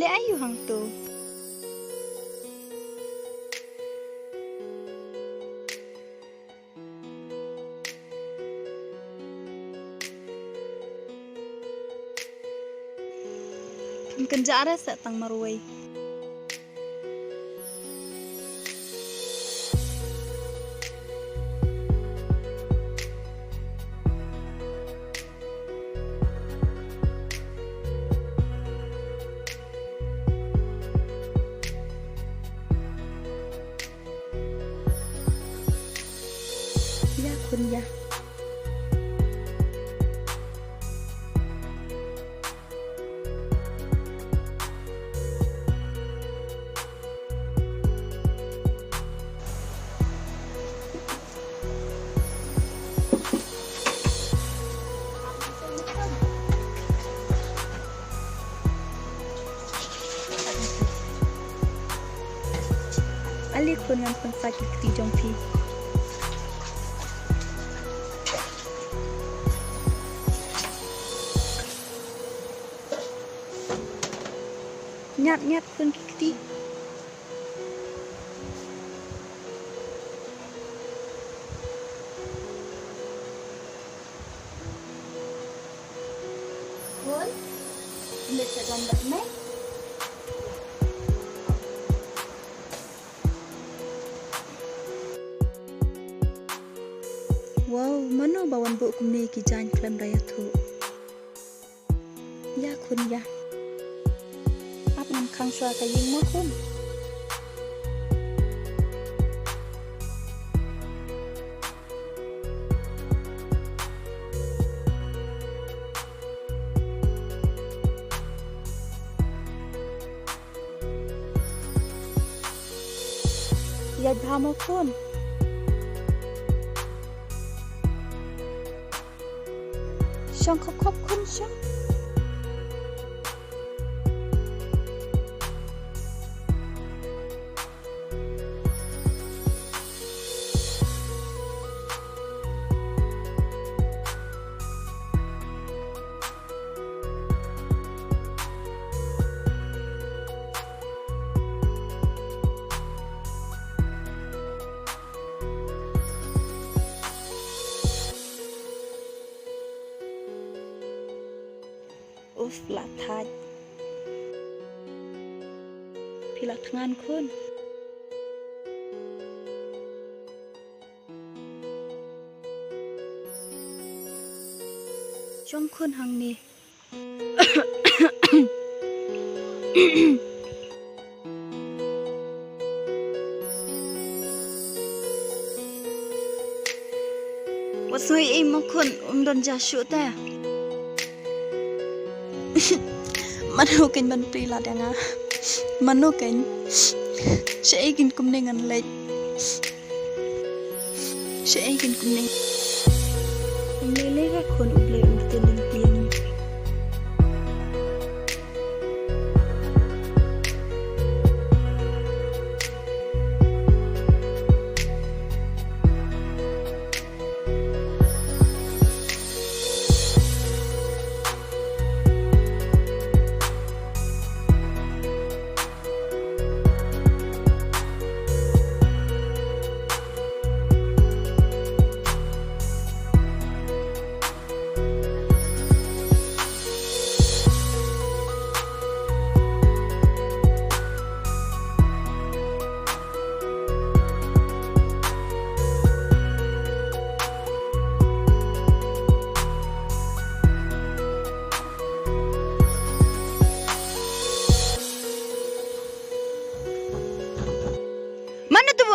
le ayu hang tu. Kenjara sa tang maruai. Ya kun ya. Ali kun ngan pun sakit di jongpi. Nyat pun kiti. Kun, boleh saya gambar ni? Wow, mana bawan bu kumni ki jan klaim raya tu. Ya kun ya. Ap ngam khang shwa ka ying mo kun. Ya dhamo kun. Shong khop kun shong. Flat thai Pilak tangan kun Jong kun hang ni Wasoi im kun don jashu ta Manukin ban prila danga Manukin Siya igin kumningan late Siya igin kumning Nilera kun ublay umtiling piling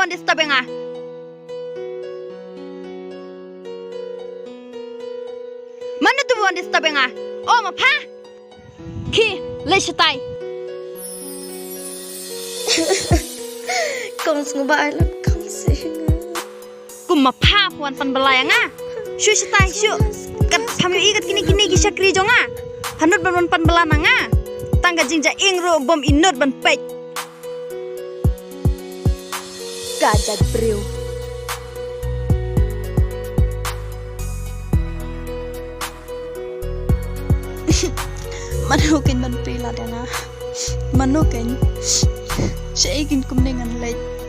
on disturbing ah. Mana tu on disturbing ah? Oh ma pa. Ki, lestai. Kong sungba alam kong sing. Kum ma pa puan pan belayang ah. Shu stai shu. Kat phamu ikat kini ki sakri jonga. Hanut ban pan belanang ah. Tangga jingja ingro bom inut ban pek. Gajat brio. Manukin ban prila dana. Mano kan. Siya ikin kum dengan late.